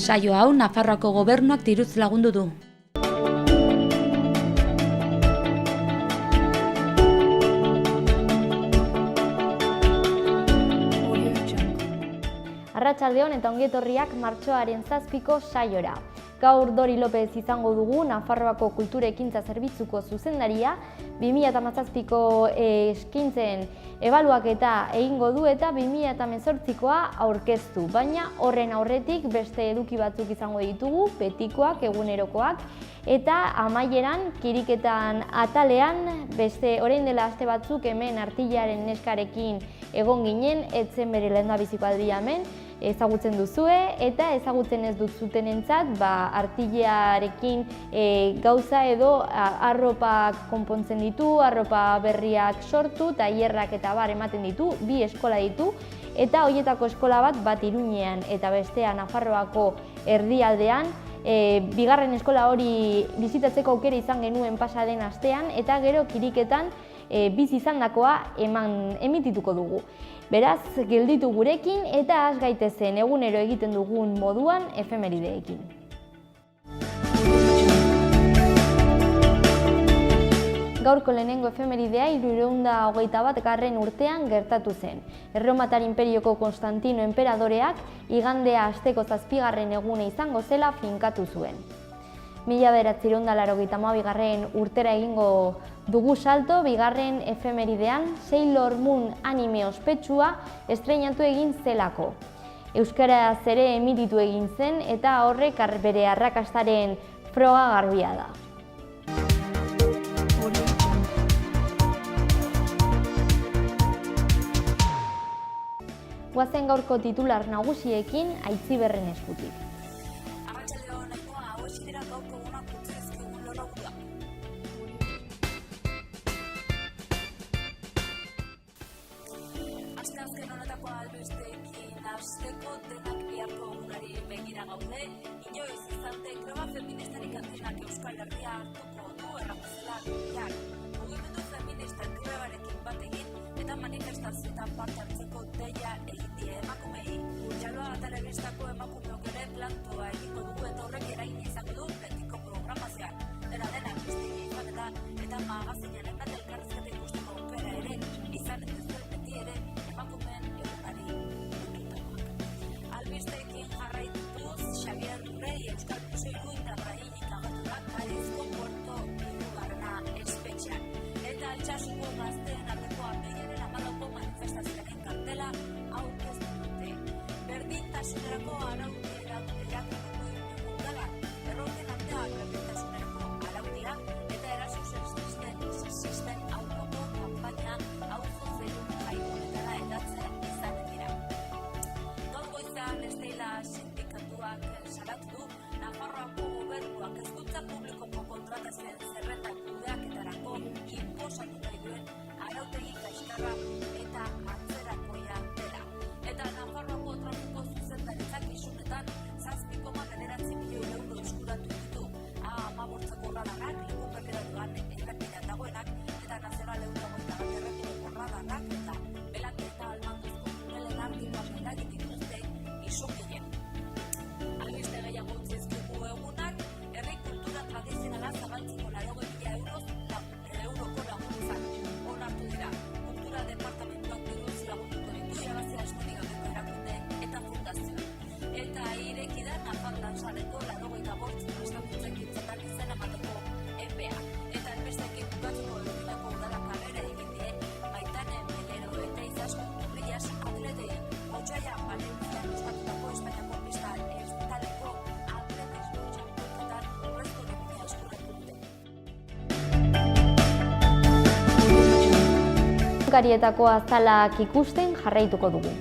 Saio hau Nafarroako gobernuak diruz lagundu du. Arratsaldeon eta ongietorriak martxoaren 7ko saiora. Gaur Dori Lopez izango dugu Nafarroako Kultura Ekintza Zerbitzuko zuzendaria, 2017ko eskintzen ebaluaketa egingo du eta 2018koa aurkeztu, baina horren aurretik beste eduki batzuk izango ditugu, betikoak, egunerokoak, eta amaieran kiriketan atalean beste orain dela aste batzuk hemen Artilaren neskarekin egon ginen, etzen bere lehendabiziko aldia hemen, ezagutzen duzue eta ezagutzen ez duzutenentzat Artilearekin gauza edo arropak konpontzen ditu, arropa berriak sortu, tailerrak eta bar ematen ditu, 2 eskola ditu eta horietako eskola bat Iruñean eta bestea Nafarroako erdialdean. Bigarren eskola hori bizitatzeko aukera izan genuen pasa den astean eta gero kiriketan bizi izandakoa emitituko dugu. Beraz, gelditu gurekin eta has gaitezen egunero egiten dugun moduan efemerideekin. Gaurko lehenengo efemeridea 321. urtean gertatu zen. Erromatar Inperioko Konstantino enperadoreak igandea asteko 7. egune izango zela finkatu zuen. 1982. urtera egingo dugu salto, bigarren efemeridean Sailor Moon anime ospetsua estreinatu egin zelako. Euskaraz ere emititu egin zen eta horrek bere arrakastaren froga garbia da. Goazen gaurko titular nagusiekin Aitziberren eskutik. Azken honetako albisteekin hasteko denak biharko egunari begira gaude, inoiz izarte greba feministarik handinak Euskal Herria hartuko du erramezela gehar. Mugimendu feminista grebarekin bat egin eta manifestazioetan parte hartzeko deia egin die emakumei. Txaloa telebistako emakumeok ere plantoa egingo dugu eta horrek eragina izango du betiko programazioan. Dena albistegi izan eta magazinean bat elkarrizketa ikusteko aukera ere izan duzuen beti ere emakumeen egunari lotutakoak. Albisteekin jarraituz, Xavier Rey Euskal Museoiko indarrainik agatu da Parizko Puerto Irugarna espetxean. Eta altxasuko gazteen arteko apegiaren 14ko manifestazioaren kartela aurkeztu dute. Berdintasunerako araudia erakuteko dugu dela, erronken artean berdintasunerako araudia eta eraso sexisten aurkako kanpaina auzo zerun jaigunetara edatzea izan dira. Gaur goizan Estela sindikatuak salatu du Nafarroako gobernuak hezkuntza publikoko kontratazioen zerrendak kudeaketarako inposatu nahi duen arautegi kaxkarra eta atzerakoia dela. Eta Nafarroako trafiko zuzendaritzak isunetan 7,9 milioi euro eskuratu ditu. 15 radarak, lekupekeratuan errepida dagoenak eta nazional eurogoita bat errepideko radarak eta belak eta almanduzko tunelen artikoak eragin dituzte isukien. Albiste gehiago utzizkigu egunak, herri kultura tradizionala zabaltzeko 80.000 euroko laguntzak onartu dira. Kultura departamentuak diruz lagunduko ditu irabazia eskutik erakunde eta fundazioa. Eta ireki da Nafarroan sareko 85 prestakuntzak intzetan izen emateko epea. Eta enbestekin bukatzeko egiteko udala karrera egin die, Maitane Melero eta Izaskun Turrias atletei Otsaia Valentzian ospatutako Espainiako pista estaleko atletismo txapelketan urrezko domina eskuratu dute. Egunkarietako azalak ikusten jarraituko dugu.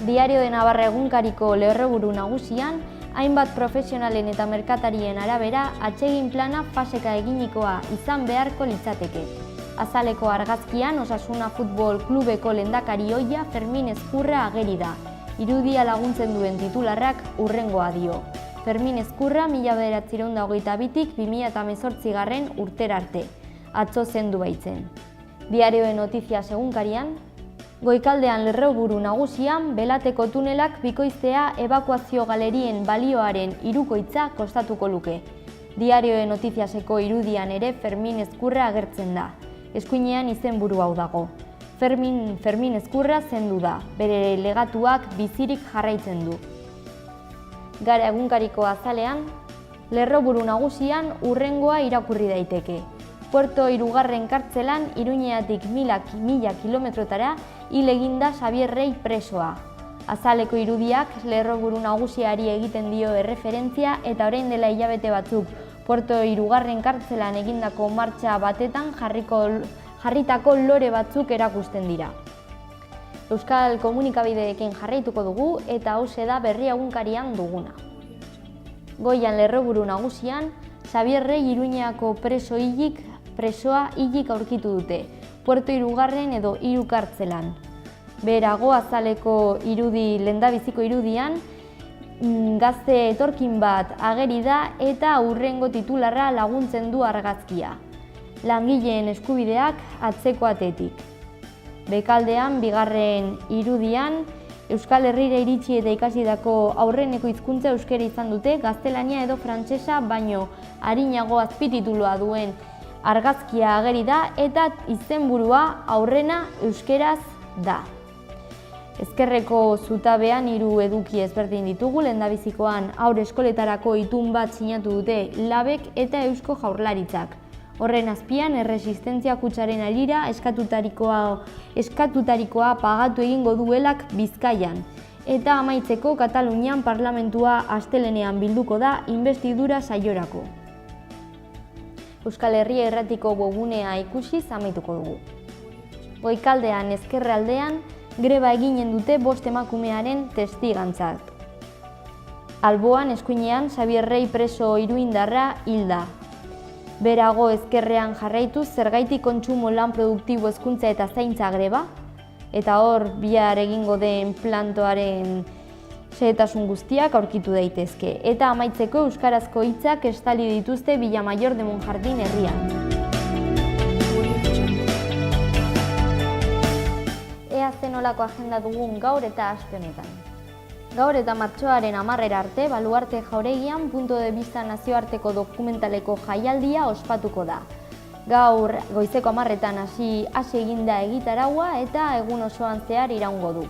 Diario de Navarra egunkariko lerroburu nagusian, hainbat profesionalen eta merkatarien arabera atsegin plana faseka eginikoa izan beharko litzateke. Azaleko argazkian Osasuna Futbol Klubeko lehendakari ohia Fermin Ezkurra ageri da. Irudia laguntzen duen titularrak hurrengoa dio. Fermin Ezkurra 1922tik 2018 urtera arte. Atzo zendu baitzen. Diario de Noticias egunkarian, Goikaldean lerroburu nagusian, Belateko tunelak bikoiztea ebakuazio galerien balioaren hirukoitza kostatuko luke. Diario de Notiziaseko irudian ere Fermin Ezkurra agertzen da. Eskuinean izenburu hau dago. Fermin Ezkurra zendu da, bere legatuak bizirik jarraitzen du. Gara egunkariko azalean, lerroburu nagusian hurrengoa irakurri daiteke. Puerto 3. kartzelan Iruñeatik 1000 kilometrotara hil eginda Xabier Rey presoa. Azaleko irudiak lerroburu nagusiari egiten dio erreferentzia eta orain dela hilabete batzuk Puerto 3. kartzelan egindako martxa batetan jarritako lore batzuk erakusten dira. Euskal komunikabideekin jarraituko dugu eta hauxe da Berri egunkarian duguna. Goian lerroburu nagusian, Xabier Rey Iruñeako presoa hilik aurkitu dute, Puerto 3. edo 3 kartzelan. Berago azaleko lehendabiziko irudian, gazte etorkin bat ageri da eta hurrengo titularra laguntzen du argazkia. Langileen eskubideak atzeko atetik. Bekaldean, 2. irudian, Euskal Herrira iritsi eta ikasidako aurreneko hizkuntza euskera izan dute, gaztelania edo frantsesa baino arinago azpititulua duen argazkia ageri da eta izenburua aurrena euskeraz da. Ezkerreko zutabean 3 eduki ezberdin ditugu, lehendabizikoan haur eskoletarako itun bat sinatu dute Labek eta Eusko Jaurlaritzak. Horren azpian, erresistentzia kutxaren alira eskatutarikoa pagatu egingo duelak Bizkaian. Eta amaitzeko Katalunian parlamentua astelenean bilduko da inbestidura saiorako. Euskal Herria Irratiko webgunea ikusiz amaituko dugu. Goikaldean ezkerraldean greba eginen dute 5 emakumearen testigantzak. Alboan eskuinean Xabier Rey preso iruindarra hilda. Berago ezkerrean jarraituz zergaitik kontsumo lan produktibo hezkuntza eta zaintza greba, eta hor bihar egingo den plantoaren xehetasun guztiak aurkitu daitezke. Eta amaitzeko euskarazko hitzak estali dituzte Villamaior de Monjardin herrian. Ea zenolako agenda dugun gaur eta aste honetan. Gaur eta martxoaren 10 arte, Baluarte Jauregian Punto de Vista nazioarteko dokumentaleko jaialdia ospatuko da. Gaur goizeko 10etan hasi eginda egitaraua eta egun osoan zehar iraungo du.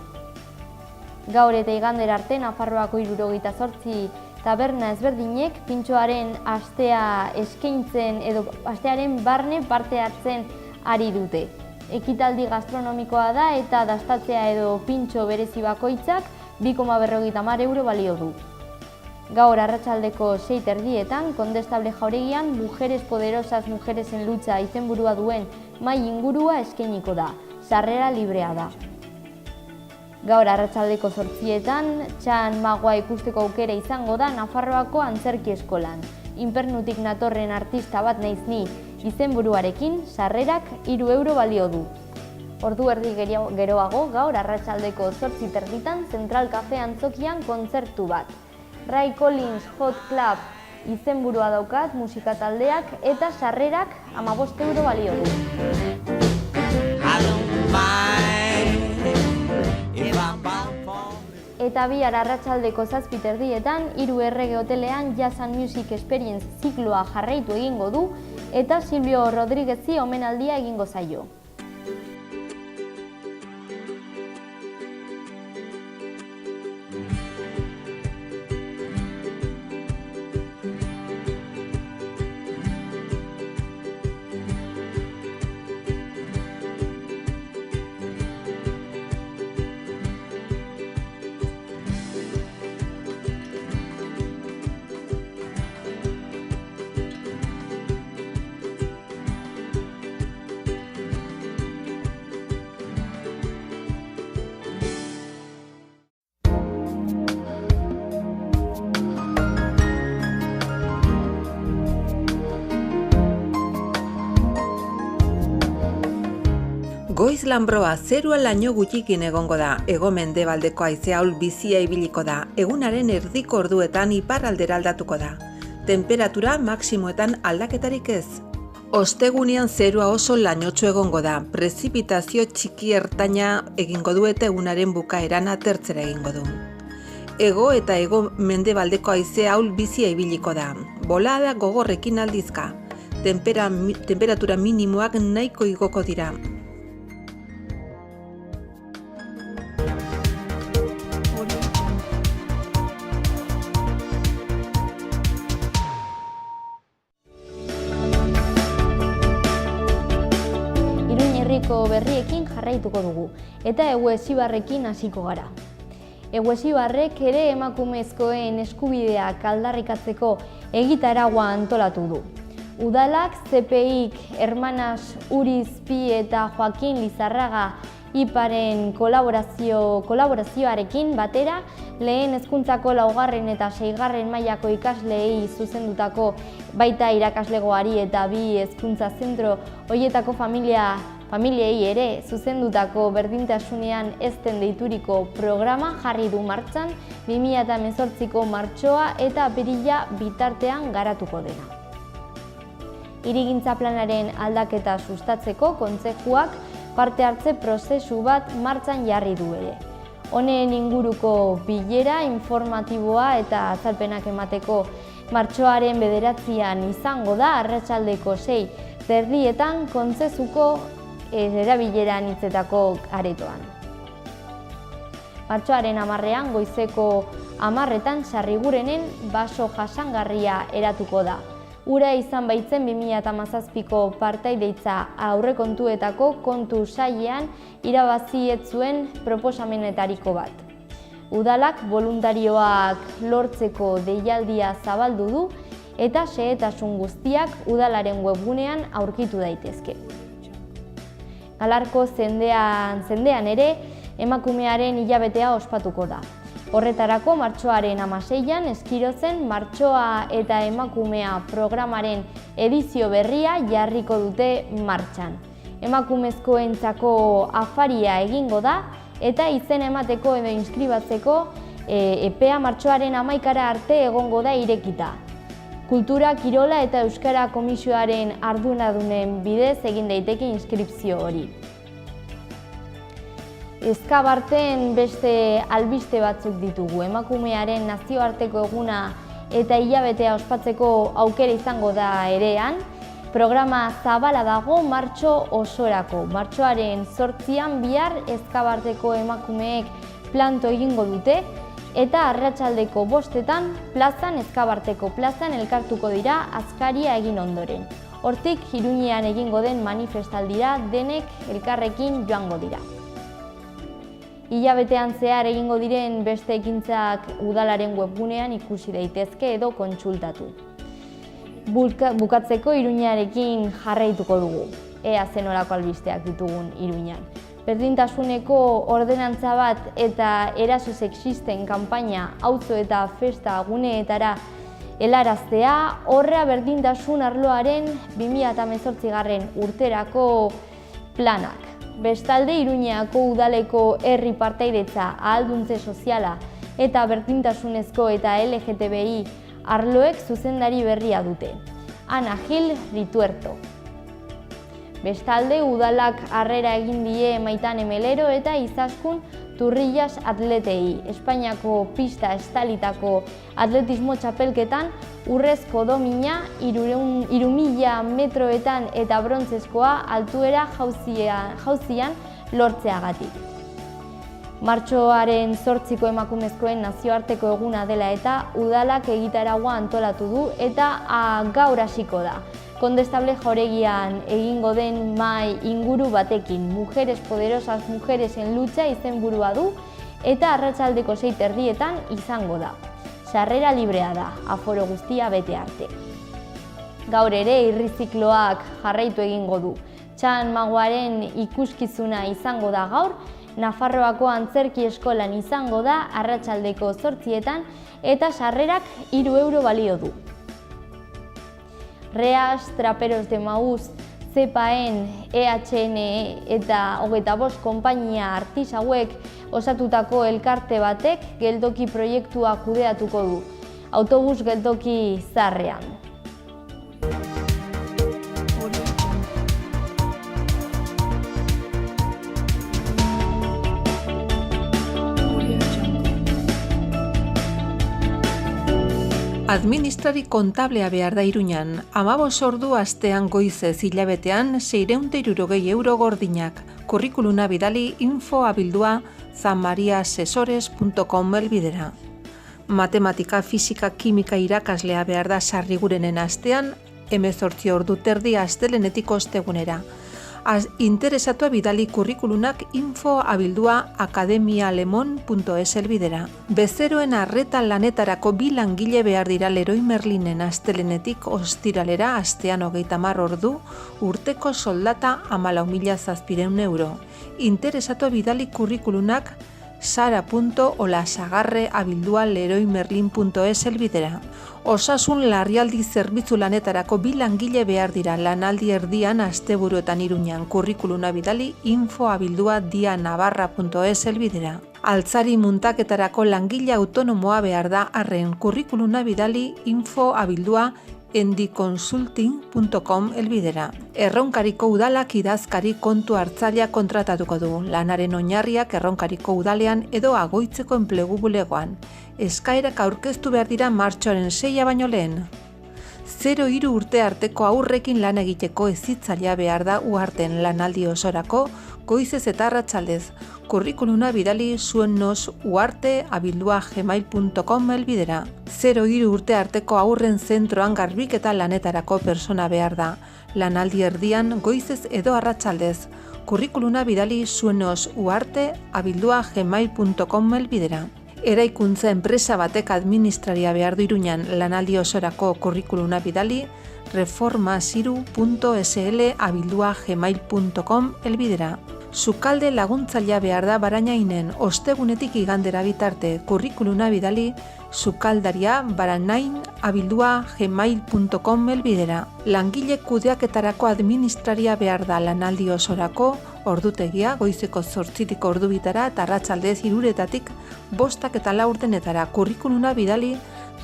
Gaur eta igander arte Nafarroako 78 taberna ezberdinek pintxoaren astea eskaintzen edo astearen barne parte hartzen ari dute. Ekitaldi gastronomikoa da eta dastatzea edo pintxo berezi bakoitzak 2,50 euro balio du. Gaur arratsaldeko 6:30 Condestable Jauregian Mujeres Poderosas Mujeres en Lucha izenburua duen mahai ingurua eskainiko da. Sarrera librea da. Gaur arratsaldeko 8:00 Txan Magoa ikusteko aukera izango da Nafarroako Antzerki Eskolan. Inpernutik natorren artista bat naiz ni izenburuarekin sarrerak 3 euro balio du. Ordu erdi geroago gaur arratsaldeko 8:30 Central Cafe antzokian kontzertu bat. Ray Collins Hot Club izenburua daukat musika taldeak eta sarrerak 15 euro balio du. Eta bihar arratsaldeko 7:30 Hiru Errege Hotelean Jazz and Music Experience zikloa jarraitu egingo du eta Silvio Rodríguezi omenaldia egingo zaio. Goiz lanbroa zerua laino gutxikin egongo da, hego-mendebaldeko haize ahul bizia ibiliko da, egunaren erdiko orduetan iparraldera aldatuko da. Temperatura maximoetan aldaketarik ez. Ostegunean zerua oso lainotsu egongo da, prezipitazio txiki ertaina egingo du eta egunaren bukaeran atertzera egingo du. Hego eta hego mendebaldeko haize ahul bizia ibiliko da. Bolada gogorrekin aldizka. Temperatura minimoak nahiko igoko dira. Herriko berriekin jarraituko dugu, eta Eguesibarrekin hasiko gara. Eguesibarrek ere emakumezkoen eskubideak aldarrikatzeko egitaragua antolatu du. Udalak CPIk Hermanas Urizpi eta Joaquin Lizarraga IPAren kolaborazioarekin batera lehen hezkuntzako 4. eta 6. mailako ikasleei zuzendutako baita irakaslegoari eta 2 hezkuntza zentro horietako familiei ere zuzendutako berdintasunean ezten deituriko programa jarri du martxan 2018ko martxoa eta apirila bitartean garatuko dena. Hirigintza planaren aldaketa sustatzeko kontzejuak parte hartze prozesu bat martxan jarri du ere. Honen inguruko bilera informatiboa eta azalpenak emateko martxoaren 9an izango da arratsaldeko 6:30 kontzejuko erabilera anitzetako aretoan. Martxoaren 10an goizeko 10etan Sarrigurenen baso jasangarria eratuko da. Ura izan baitzen 2017ko partaideitza aurrekontuetako kontu sailean irabazi ez zuen proposamenetariko bat. Udalak boluntarioak lortzeko deialdia zabaldu du eta xehetasun guztiak udalaren webgunean aurkitu daitezke. Galarko zendean ere emakumearen hilabetea ospatuko da. Horretarako martxoaren 16an Eskirozen Martxoa eta Emakumea programaren edizio berria jarriko dute martxan. Emakumezkoentzako afaria egingo da eta izen emateko edo inskribatzeko epea martxoaren 11ara arte egongo da irekita. Kultura, Kirola eta Euskara Komisioaren arduradunen bidez egin daiteke inskripzio hori. Eskabarten beste albiste batzuk ditugu. Emakumearen nazioarteko eguna eta hilabetea ospatzeko aukera izango da erean. Programa zabala dago martxo osorako. Martxoaren 8an bihar Eskabarteko emakumeek planto egingo dute eta arratsaldeko 5etan plazan, Eskabarteko plazan elkartuko dira azkaria egin ondoren. Hortik Iruñean egingo den manifestaldira denek elkarrekin joango dira. Hilabetean zehar egingo diren beste ekintzak udalaren webgunean ikusi daitezke edo kontsultatu. Bukatzeko Iruñarekin jarraituko dugu, ea zenolako albisteak ditugun Iruñan. Berdintasuneko ordenantza bat eta eraso sexisten kanpaina auzo eta festa guneetara helaraztea, horra berdintasun arloaren 2018 urterako planak. Bestalde, Iruñeako udaleko herri partaidetza, ahalduntze soziala eta berdintasunezko eta LGTBI arloek zuzendari berria dute. Ana Gil Rituerto. Bestalde, udalak harrera egin die Maitane Melero eta Izaskun Turrillas atletei. Espainiako pista estalitako atletismo txapelketan urrezko domina 3000 metroetan eta brontzezkoa altuera jauzian lortzeagatik. Martxoaren 8ko emakumezkoen nazioarteko eguna dela eta udalak egitaragua antolatu du eta gaur hasiko da. Kondestable Jauregian egingo den mahai inguru batekin, Mujeres Poderosas Mujeres en Lucha izenburua du eta arratsaldeko 6:30 izango da. Sarrera librea da, aforo guztia bete arte. Gaur ere irrizikloak jarraitu egingo du. Txan Magoaren ikuskizuna izango da gaur, Nafarroako Antzerki Eskolan izango da arratsaldeko 8etan eta sarrerak 3 euro balio du. Reas, Traperos de Maús, CEPAen, EHNE eta 25 konpainia artisauek osatutako elkarte batek geltoki proiektua kudeatuko du, autobus geltoki zaharrean. Administrari kontablea behar da Iruñan. 15 ordu astean goizez hilabetean 660 euro gordinak. Kurrikuluna bidali info@abildua zamariasesores.com elbidera. Matematika, fisika, kimika irakaslea behar da Sarrigurenen astean 18 ordu terdi astelenetik ostegunera. Interesatua bidali kurrikulunak info@akademialemon.es elbidera. Bezeroen arreta lanetarako 2 langile behar dira Leroy Merlinen astelenetik ostiralera astean 30 ordu, urteko soldata 14.700 euro. Interesatua bidali kurrikulunak sara.olasagarre@leroymerlin.es elbidera. Osasun larrialdi zerbitzu lanetarako 2 langile behar dira lanaldi erdian asteburuetan Iruñan. Kurrikuluna bidali info@dianavarra.es elbidera. Altzari muntaketarako langile autonomoa behar da arren. Kurrikuluna bidali info@endiconsulting.com elbidera. Erronkariko udalak idazkari kontu hartzailea kontratatuko du. Lanaren oinarriak Erronkariko udalean edo Agoitzeko enplegu bulegoan. Eskaerak aurkeztu behar dira martxoaren 6 baino lehen. 0-3 urte arteko aurrekin lan egiteko hezitzailea behar da Uharten lanaldi osorako goizez eta arratsaldez. Kurrikuluna bidali zuennos@uarte@gmail.com elbidera. 0-3 urte arteko aurren zentroan garbiketa lanetarako persona behar da. Lanaldi erdian goizez edo arratsaldez. Kurrikuluna bidali zuennos@uarte@gmail.com elbidera. Eraikuntza enpresa batek administraria behar du Iruñan lanaldi osorako kurrikuluna bidali reforma3.sl@gmail.com elbidera. Sukalde laguntzailea behar da Barainainen ostegunetik igandera bitarte. Kurrikuluna bidali sukaldaria@baranain@gmail.com elbidera. Langile kudeaketarako administraria behar da lanaldi osorako ordutegia goizeko 8 ordubitara eta arratsaldez 3 5:04 Kurrikuluna bidali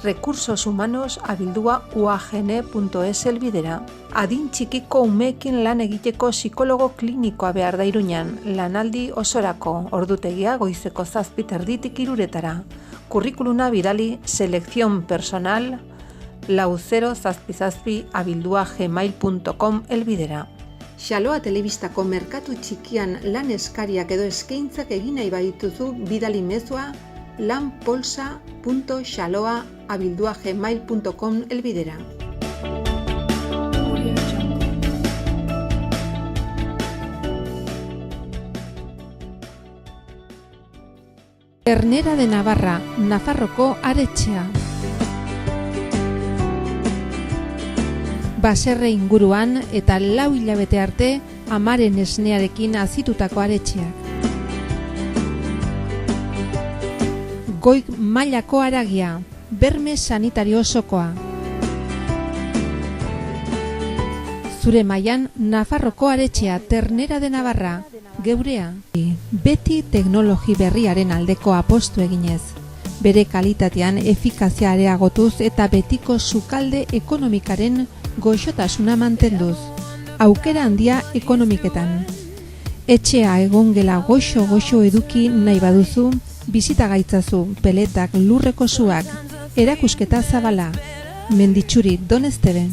recursosumanos@uagn.es elbidera. Adin txikiko umeekin lan egiteko psikologo klinikoa behar da Iruñan lanaldi osorako ordutegia goizeko 7:30 3:00 Kurrikuluna bidali selección personal 4077@gmail.com elbidera. Xaloa telebistako merkatu txikian lan eskariak edo eskaintzak egin nahi badituzu bidali mezua lanpolsa.xaloa@gmail.com elbidera. Ternera de Navarra, Nafarroko aretxea. Baserre inguruan eta 4 hilabete arte amaren esnearekin azitutako aretxeak. Goi mailako haragia, berme sanitario osokoa. Zure mailan Nafarroko aretxea Ternera de Navarra, geurea. Beti teknologi berriaren aldeko apostu eginez. Bere kalitatean efikazia areagotuz eta betiko sukalde ekonomikaren goxotasuna mantenduz. Aukera handia ekonomiketan. Etxea egongela goxo eduki nahi baduzu, bizita gaitzazu peletak lurreko suak, erakusketa zabala, Menditxuri Donestebe.